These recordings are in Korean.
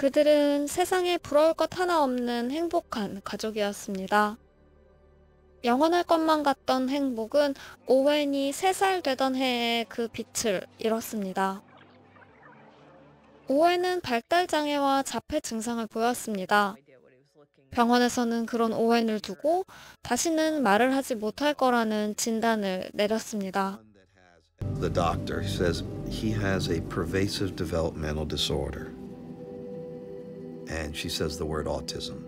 그들은 세상에 부러울 것 하나 없는 행복한 가족이었습니다. 영원할 것만 같던 행복은 오웬이 3살 되던 해에 그 빛을 잃었습니다. 오웬은 발달장애와 자폐 증상을 보였습니다. 병원에서는 그런 오웬을 두고 다시는 말을 하지 못할 거라는 진단을 내렸습니다. The doctor says he has a pervasive developmental disorder. And she says the word autism.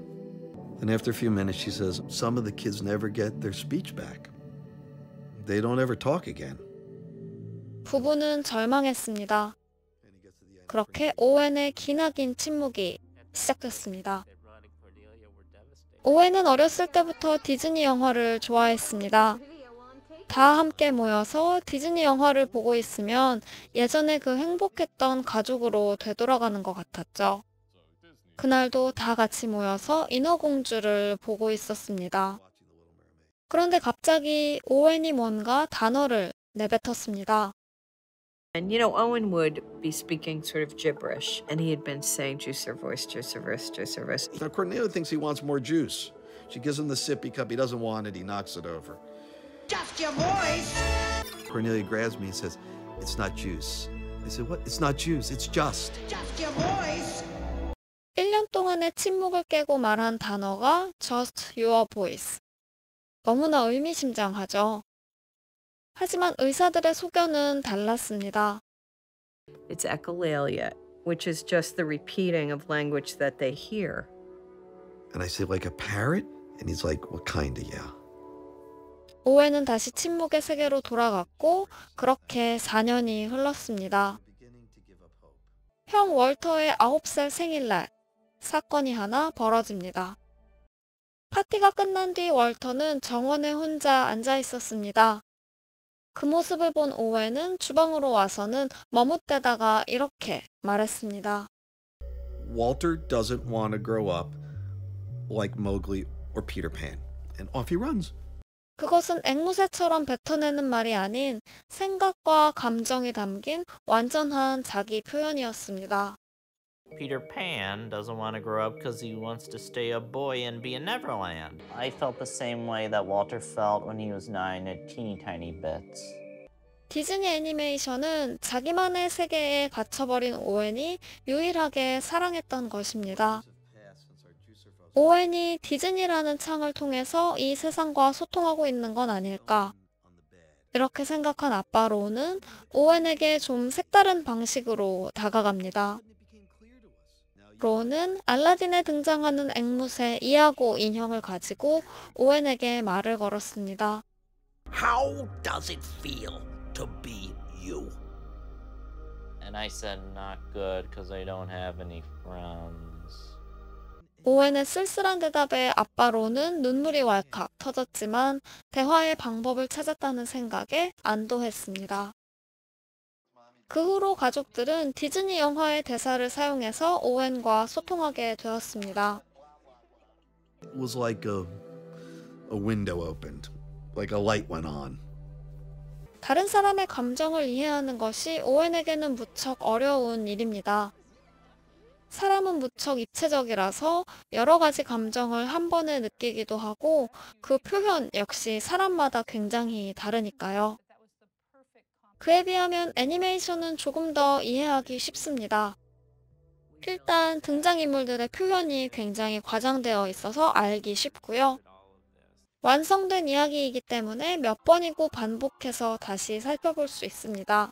And after a few minutes, she says, some of the kids never get their speech back. They don't ever talk again. 부부는 절망했습니다. 그렇게 오웬의 기나긴 침묵이 시작됐습니다. 오웬은 어렸을 때부터 디즈니 영화를 좋아했습니다. 다 함께 모여서 디즈니 영화를 보고 있으면 예전에 그 행복했던 가족으로 되돌아가는 것 같았죠. 그날도 다 같이 모여서 인어공주를 보고 있었습니다. 그런데 갑자기 오웬이 뭔가 단어를 내뱉었습니다. And Owen would be speaking sort of gibberish, and he had been saying juice or voice, juice or voice, juice or voice. Now, Cornelia thinks he wants more juice. She gives him the sippy cup. He doesn't want it. He knocks it over. Just your voice. Cornelia grabs me and says, it's not juice. I said, what? It's not juice. It's just. Just your voice. 1년 동안의 침묵을 깨고 말한 단어가 Just Your Voice. 너무나 의미심장하죠. 하지만 의사들의 소견은 달랐습니다. It's echolalia, which is just the repeating of language that they hear. And I said, like a parrot? And he's like, well, kinda, yeah. 오웬은 다시 침묵의 세계로 돌아갔고 그렇게 4년이 흘렀습니다. 형 월터의 9살 생일날 사건이 하나 벌어집니다. 파티가 끝난 뒤 월터는 정원에 혼자 앉아 있었습니다. 그 모습을 본 오웬은 주방으로 와서는 머뭇대다가 이렇게 말했습니다. Walter doesn't want to grow up like Mowgli or Peter Pan. And off he runs. 그것은 앵무새처럼 뱉어내는 말이 아닌 생각과 감정이 담긴 완전한 자기 표현이었습니다. Peter Pan doesn't want to grow up because he wants to stay a boy and be in Neverland. I felt the same way that Walter felt when he was 9 at teeny tiny bits. 디즈니 애니메이션은 자기만의 세계에 갇혀버린 오웬이 유일하게 사랑했던 것입니다. 오웬이 디즈니라는 창을 통해서 이 세상과 소통하고 있는 건 아닐까. 이렇게 생각한 아빠 로는 오웬에게 좀 색다른 방식으로 다가갑니다. 로는 알라딘에 등장하는 앵무새 이아고 인형을 가지고 오웬에게 말을 걸었습니다. How does it feel to be you? And I said, not good because I don't have any friends. 오웬의 쓸쓸한 대답에 아빠 로는 눈물이 왈칵 터졌지만 대화의 방법을 찾았다는 생각에 안도했습니다. 그 후로 가족들은 디즈니 영화의 대사를 사용해서 오웬과 소통하게 되었습니다. It was like a window opened, like a light went on. 다른 사람의 감정을 이해하는 것이 오웬에게는 무척 어려운 일입니다. 사람은 무척 입체적이라서 여러 가지 감정을 한 번에 느끼기도 하고 그 표현 역시 사람마다 굉장히 다르니까요. 그에 비하면 애니메이션은 조금 더 이해하기 쉽습니다. 일단 등장인물들의 표현이 굉장히 과장되어 있어서 알기 쉽고요. 완성된 이야기이기 때문에 몇 번이고 반복해서 다시 살펴볼 수 있습니다.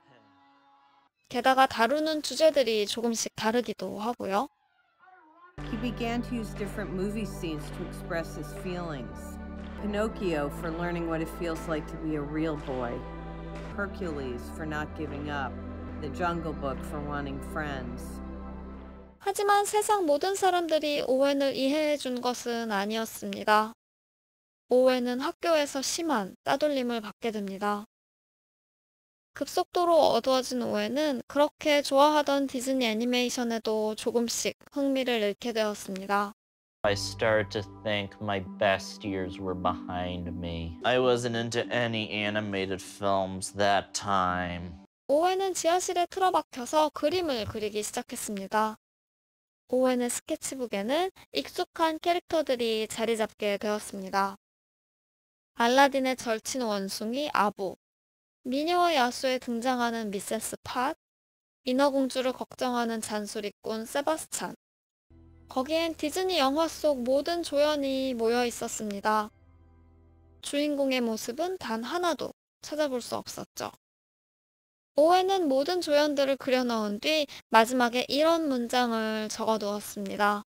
게다가 다루는 주제들이 조금씩 다르기도 하고요. He began to use different movie scenes to express his feelings. Pinocchio for learning what it feels like to be a real boy. Hercules for not giving up. The Jungle Book for wanting friends. 하지만 세상 모든 사람들이 오웬을 이해해 준 것은 아니었습니다. 오웬은 학교에서 심한 따돌림을 받게 됩니다. 급속도로 어두워진 오웬은 그렇게 좋아하던 디즈니 애니메이션에도 조금씩 흥미를 잃게 되었습니다. I started to think my best years were behind me. I wasn't into any animated films that time. 오웬은 지하실에 틀어박혀서 그림을 그리기 시작했습니다. 오웬의 스케치북에는 익숙한 캐릭터들이 자리 잡게 되었습니다. 알라딘의 절친 원숭이 아부, 미녀와 야수에 등장하는 미세스 팟, 인어공주를 걱정하는 잔소리꾼 세바스찬. 거기엔 디즈니 영화 속 모든 조연이 모여 있었습니다. 주인공의 모습은 단 하나도 찾아볼 수 없었죠. 오웬은 모든 조연들을 그려넣은 뒤 마지막에 이런 문장을 적어두었습니다.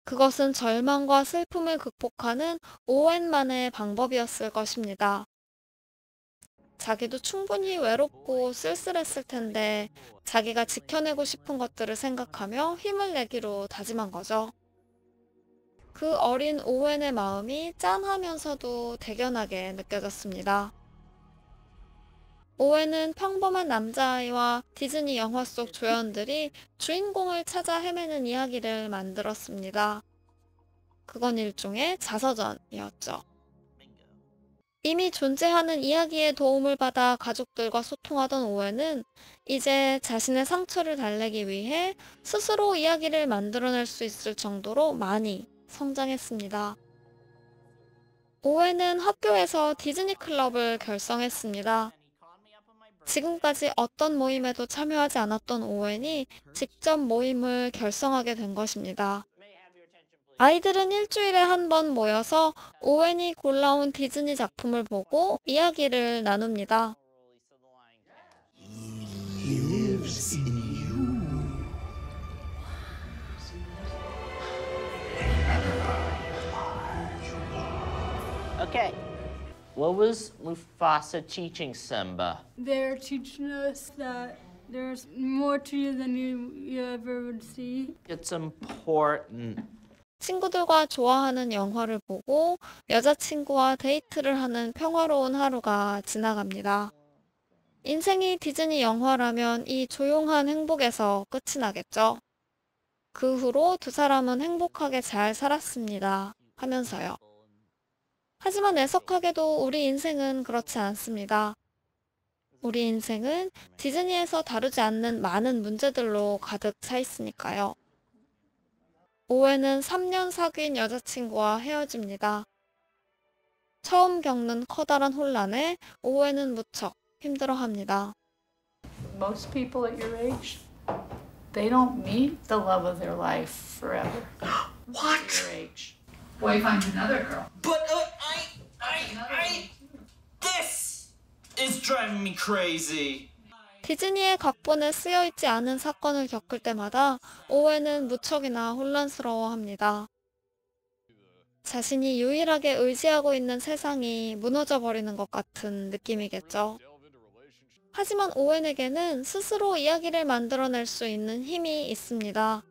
그것은 절망과 슬픔을 극복하는 오웬만의 방법이었을 것입니다. 자기도 충분히 외롭고 쓸쓸했을 텐데 자기가 지켜내고 싶은 것들을 생각하며 힘을 내기로 다짐한 거죠. 그 어린 오웬의 마음이 짠하면서도 대견하게 느껴졌습니다. 오웬은 평범한 남자아이와 디즈니 영화 속 조연들이 주인공을 찾아 헤매는 이야기를 만들었습니다. 그건 일종의 자서전이었죠. 이미 존재하는 이야기의 도움을 받아 가족들과 소통하던 오웬은 이제 자신의 상처를 달래기 위해 스스로 이야기를 만들어낼 수 있을 정도로 많이 성장했습니다. 오웬은 학교에서 디즈니 클럽을 결성했습니다. 지금까지 어떤 모임에도 참여하지 않았던 오웬이 직접 모임을 결성하게 된 것입니다. 아이들은 일주일에 한 번 모여서 오웬이 골라온 디즈니 작품을 보고 이야기를 나눕니다. Okay. What was Mufasa teaching Simba? They're teaching us that there's more to you than you ever would see. It's important. 친구들과 좋아하는 영화를 보고 여자친구와 데이트를 하는 평화로운 하루가 지나갑니다. 인생이 디즈니 영화라면 이 조용한 행복에서 끝이 나겠죠. 그 후로 두 사람은 행복하게 잘 살았습니다. 하면서요. 하지만 애석하게도 우리 인생은 그렇지 않습니다. 우리 인생은 디즈니에서 다루지 않는 많은 문제들로 가득 차 있으니까요. 오웬은 3년 사귄 여자친구와 헤어집니다. 처음 겪는 커다란 혼란에 오웬은 무척 힘들어합니다. Most people at your age, they don't meet the love of their life forever. What? Your age. Boy finds another girl. But this is driving me crazy. 디즈니의 각본에 쓰여있지 않은 사건을 겪을 때마다 오웬은 무척이나 혼란스러워합니다. 자신이 유일하게 의지하고 있는 세상이 무너져 버리는 것 같은 느낌이겠죠. 하지만 오웬에게는 스스로 이야기를 만들어낼 수 있는 힘이 있습니다.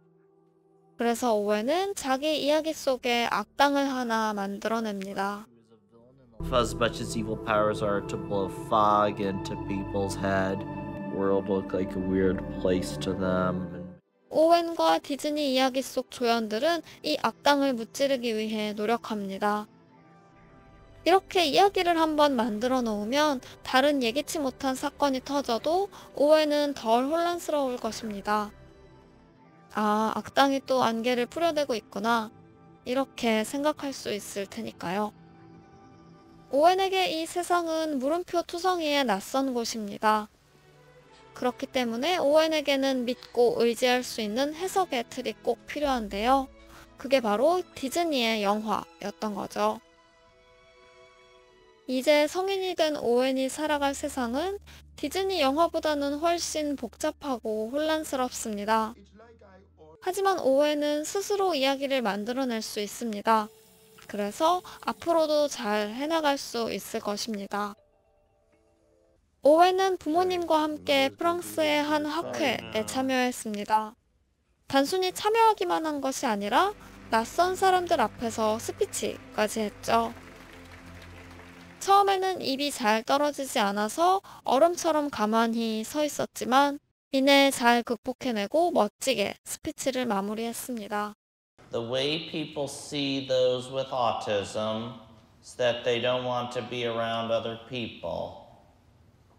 그래서 오웬은 자기 이야기 속에 악당을 하나 만들어냅니다. As much as evil powers are to blow fog into people's head, the world look like a weird place to them. 오웬과 디즈니 이야기 속 조연들은 이 악당을 무찌르기 위해 노력합니다. 이렇게 이야기를 한번 만들어 놓으면 다른 예기치 못한 사건이 터져도 오웬은 덜 혼란스러울 것입니다. 아, 악당이 또 안개를 뿌려대고 있구나. 이렇게 생각할 수 있을 테니까요. 오웬에게 이 세상은 물음표 투성이의 낯선 곳입니다. 그렇기 때문에 오웬에게는 믿고 의지할 수 있는 해석의 틀이 꼭 필요한데요. 그게 바로 디즈니의 영화였던 거죠. 이제 성인이 된 오웬이 살아갈 세상은 디즈니 영화보다는 훨씬 복잡하고 혼란스럽습니다. 하지만 오웬은 스스로 이야기를 만들어낼 수 있습니다. 그래서 앞으로도 잘 해나갈 수 있을 것입니다. 오웬은 부모님과 함께 프랑스의 한 학회에 참여했습니다. 단순히 참여하기만 한 것이 아니라 낯선 사람들 앞에서 스피치까지 했죠. 처음에는 입이 잘 떨어지지 않아서 얼음처럼 가만히 서 있었지만 이내 잘 극복해내고 멋지게 스피치를 마무리했습니다. The way people see those with autism is that they don't want to be around other people.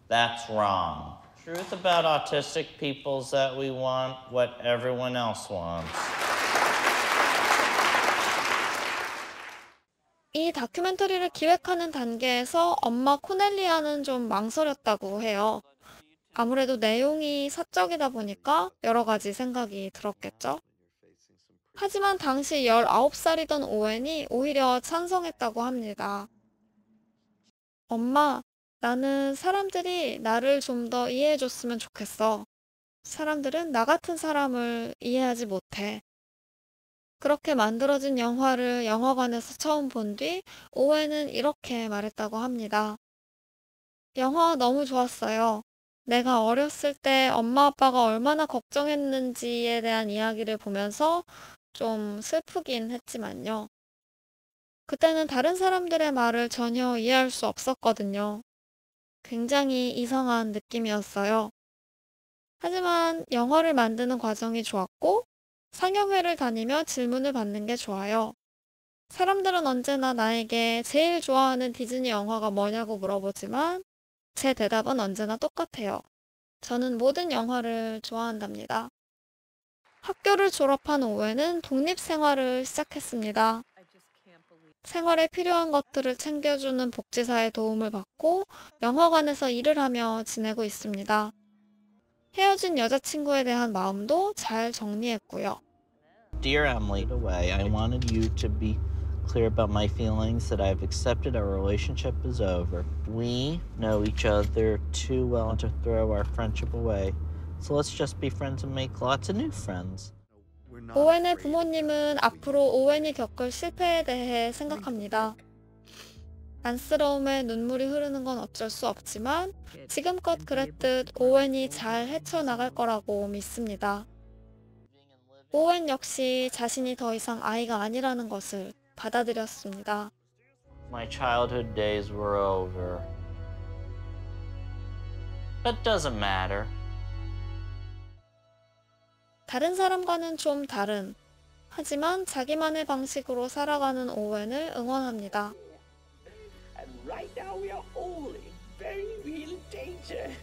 That's wrong. Truth about autistic people is that we want what everyone else wants. 이 다큐멘터리를 기획하는 단계에서 엄마 코넬리아는 좀 망설였다고 해요. 아무래도 내용이 사적이다 보니까 여러 가지 생각이 들었겠죠. 하지만 당시 19살이던 오웬이 오히려 찬성했다고 합니다. 엄마, 나는 사람들이 나를 좀 더 이해해줬으면 좋겠어. 사람들은 나 같은 사람을 이해하지 못해. 그렇게 만들어진 영화를 영화관에서 처음 본 뒤 오웬은 이렇게 말했다고 합니다. 영화 너무 좋았어요. 내가 어렸을 때 엄마 아빠가 얼마나 걱정했는지에 대한 이야기를 보면서 좀 슬프긴 했지만요. 그때는 다른 사람들의 말을 전혀 이해할 수 없었거든요. 굉장히 이상한 느낌이었어요. 하지만 영화를 만드는 과정이 좋았고 상영회를 다니며 질문을 받는 게 좋아요. 사람들은 언제나 나에게 제일 좋아하는 디즈니 영화가 뭐냐고 물어보지만 제 대답은 언제나 똑같아요. 저는 모든 영화를 좋아한답니다. 학교를 졸업한 오웬은 독립생활을 시작했습니다. 생활에 필요한 것들을 챙겨주는 복지사의 도움을 받고 영화관에서 일을 하며 지내고 있습니다. 헤어진 여자친구에 대한 마음도 잘 정리했고요. Dear Emily, away, I wanted you to be clear about my feelings that I've accepted our relationship is over. We know each other too well to throw our friendship away. So let's just be friends and make lots of new friends. 오웬의 부모님은 앞으로 오웬이 겪을 실패에 대해 생각합니다. 안쓰러움에 눈물이 흐르는 건 어쩔 수 없지만 지금껏 그랬듯 오웬이 잘 헤쳐나갈 거라고 믿습니다. 오웬 역시 자신이 더 이상 아이가 아니라는 것을 받아들였습니다. My childhood days were over. But doesn't matter. 다른 사람과는 좀 다른, 하지만 자기만의 방식으로 살아가는 오웬을 응원합니다. And right now we are all in very real danger.